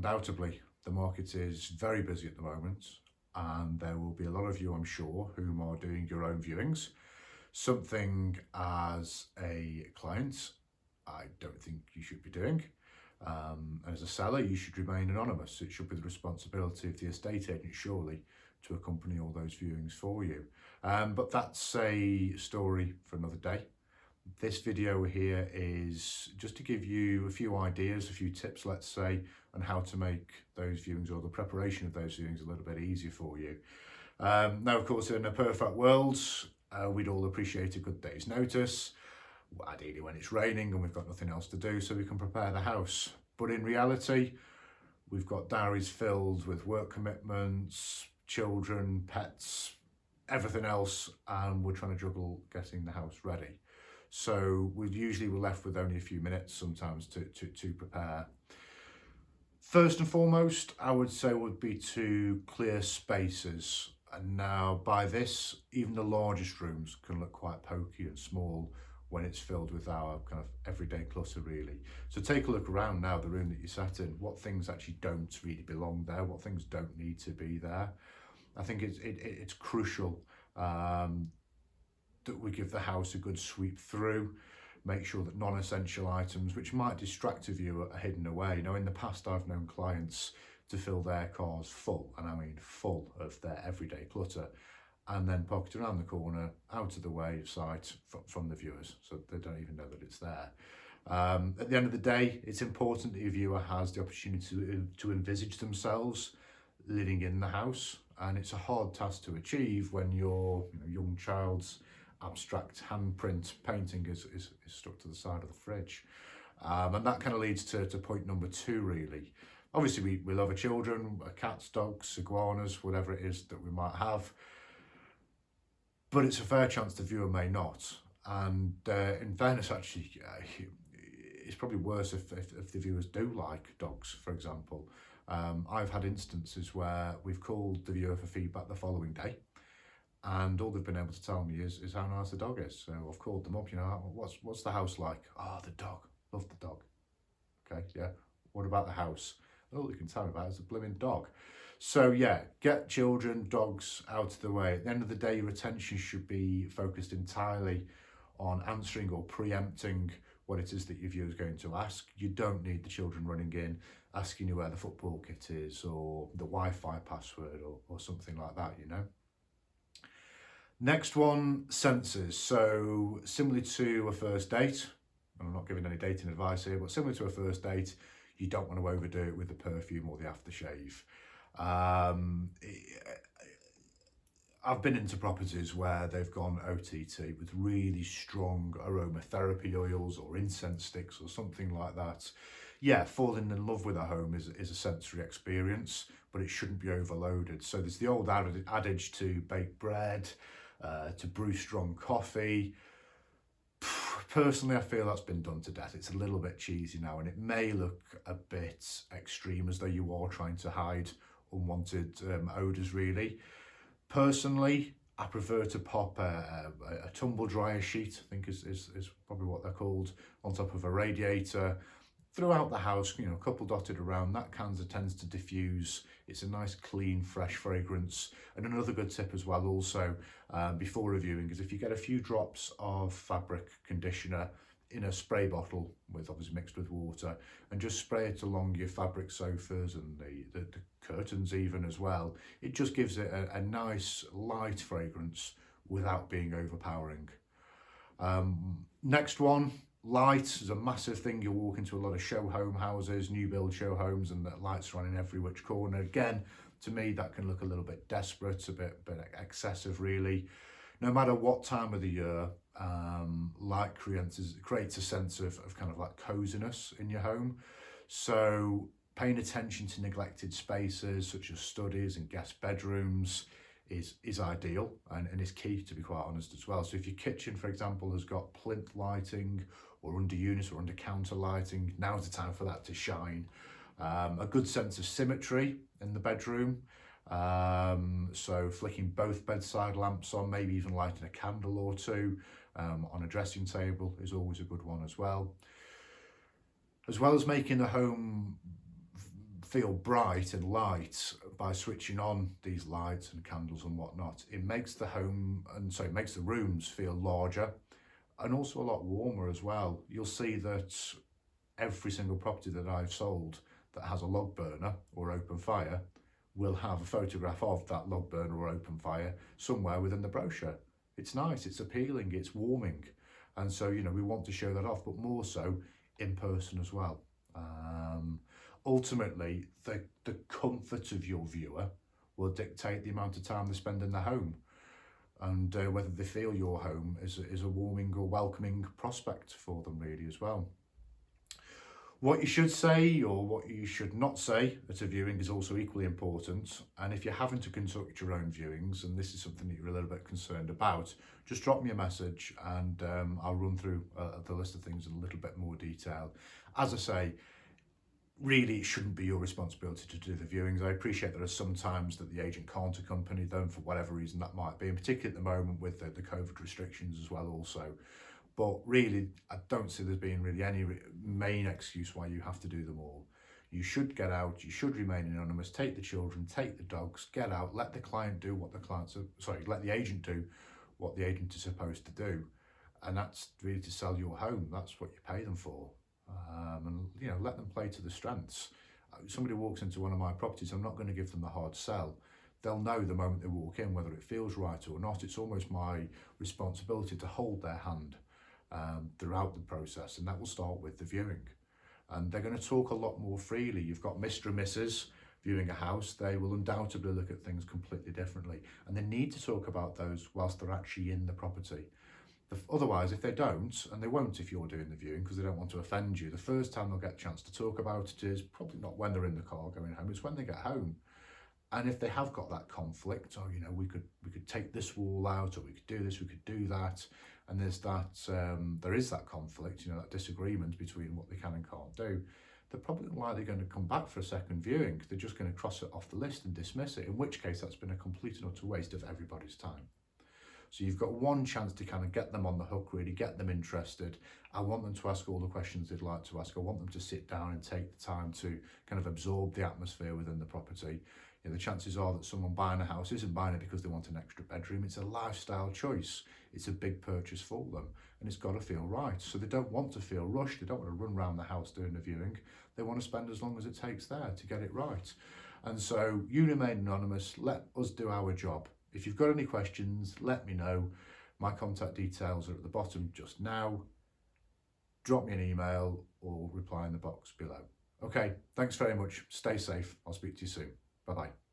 undoubtedly the market is very busy at the moment, and there will be a lot of you, I'm sure, whom are doing your own viewings. Something as a client I don't think you should be doing. As a seller, you should remain anonymous. It should be the responsibility of the estate agent, surely, to accompany all those viewings for you. But that's a story for another day. This video here is just to give you a few ideas, a few tips, let's say, on how to make those viewings or the preparation of those viewings a little bit easier for you. Now, of course, in a perfect world, we'd all appreciate a good day's notice, ideally when it's raining and we've got nothing else to do, so we can prepare the house. But in reality, we've got diaries filled with work commitments, children, pets, everything else, and we're trying to juggle getting the house ready. So we're left with only a few minutes sometimes to prepare. First and foremost, I would say would be to clear spaces. And now by this, even the largest rooms can look quite pokey and small when it's filled with our kind of everyday clutter, really. So take a look around now, the room that you sat in, what things actually don't really belong there, what things don't need to be there. I think it's crucial that we give the house a good sweep through, make sure that non-essential items, which might distract a viewer, are hidden away. Now, in the past, I've known clients to fill their cars full, and I mean full, of their everyday clutter, and then pocket around the corner, out of the way of sight from the viewers, so they don't even know that it's there. At the end of the day, it's important that your viewer has the opportunity to envisage themselves living in the house, and it's a hard task to achieve when your young child's abstract handprint painting is stuck to the side of the fridge. And that kind of leads to point number two, really. Obviously, we love our children, our cats, dogs, iguanas, whatever it is that we might have. But it's a fair chance the viewer may not. And in fairness, actually, it's probably worse if the viewers do like dogs, for example. I've had instances where we've called the viewer for feedback the following day, and all they've been able to tell me is how nice the dog is. So I've called them up, what's the house like? Oh, the dog, love the dog. Okay, yeah, what about the house? All you can tell me about is the blooming dog. So yeah, get children, dogs out of the way. At the end of the day, your attention should be focused entirely on answering or preempting what it is that your viewer is going to ask. You don't need the children running in, asking you where the football kit is or the Wi-Fi password or something like that, Next one, senses. So similar to a first date, and I'm not giving any dating advice here, but similar to a first date, you don't want to overdo it with the perfume or the aftershave. I've been into properties where they've gone OTT with really strong aromatherapy oils or incense sticks or something like that. Yeah, falling in love with a home is a sensory experience, but it shouldn't be overloaded. So there's the old adage to bake bread, to brew strong coffee. Personally, I feel that's been done to death. It's a little bit cheesy now, and it may look a bit extreme, as though you are trying to hide unwanted odours, really. Personally, I prefer to pop a tumble dryer sheet, I think is probably what they're called, on top of a radiator, throughout the house, a couple dotted around. That tends to diffuse. It's a nice, clean, fresh fragrance. And another good tip as well, also, before reviewing, is if you get a few drops of fabric conditioner in a spray bottle, obviously mixed with water, and just spray it along your fabric sofas and the curtains even as well. It just gives it a nice, light fragrance without being overpowering. Next one, light is a massive thing. You'll walk into a lot of show home houses, new build show homes, and the lights are on in every which corner. Again, to me, that can look a little bit desperate, a bit excessive, really. No matter what time of the year, light creates a sense of kind of like coziness in your home. So paying attention to neglected spaces such as studies and guest bedrooms is ideal and is key, to be quite honest, as well. So if your kitchen, for example, has got plinth lighting or under unit or under counter lighting, now's the time for that to shine. A good sense of symmetry in the bedroom. So flicking both bedside lamps on, maybe even lighting a candle or two on a dressing table is always a good one as well. As well as making the home feel bright and light by switching on these lights and candles and whatnot, it makes the home, and so it makes the rooms feel larger and also a lot warmer as well. You'll see that every single property that I've sold that has a log burner or open fire will have a photograph of that log burner or open fire somewhere within the brochure. It's nice, it's appealing, it's warming. And so, you know, we want to show that off, but more so in person as well. Ultimately, the comfort of your viewer will dictate the amount of time they spend in the home, and whether they feel your home is a warming or welcoming prospect for them really as well. What you should say or what you should not say at a viewing is also equally important. And if you're having to conduct your own viewings, and this is something that you're a little bit concerned about, just drop me a message and I'll run through the list of things in a little bit more detail. As I say, really it shouldn't be your responsibility to do the viewings. I appreciate there are some times that the agent can't accompany them for whatever reason that might be, and particularly at the moment with the COVID restrictions as well also. But really, I don't see there's been really any main excuse why you have to do them all. You should get out, you should remain anonymous, take the children, take the dogs, get out, let the client do what the let the agent do what the agent is supposed to do. And that's really to sell your home. That's what you pay them for. And you know, let them play to the strengths. Somebody walks into one of my properties, I'm not going to give them the hard sell. They'll know the moment they walk in whether it feels right or not. It's almost my responsibility to hold their hand throughout the process, and that will start with the viewing. And they're going to talk a lot more freely. You've got Mr. and Mrs. viewing a house. They will undoubtedly look at things completely differently, and they need to talk about those whilst they're actually in the property. Otherwise, if they don't, and they won't if you're doing the viewing because they don't want to offend you, the first time they'll get a chance to talk about it is probably not when they're in the car going home, it's when they get home. And if they have got that conflict, oh, you know, we could take this wall out, or we could do this, we could do that, and there's that, there is that conflict, you know, that disagreement between what they can and can't do, they're probably likely going to come back for a second viewing. They're just going to cross it off the list and dismiss it, in which case that's been a complete and utter waste of everybody's time. So you've got one chance to kind of get them on the hook, really get them interested. I want them to ask all the questions they'd like to ask. I want them to sit down and take the time to kind of absorb the atmosphere within the property. You know, the chances are that someone buying a house isn't buying it because they want an extra bedroom. It's a lifestyle choice. It's a big purchase for them, and it's got to feel right. So they don't want to feel rushed. They don't want to run around the house doing a viewing. They want to spend as long as it takes there to get it right. And so you remain anonymous. Let us do our job. If you've got any questions, let me know. My contact details are at the bottom just now. Drop me an email or reply in the box below. Okay, thanks very much. Stay safe. I'll speak to you soon. Bye-bye.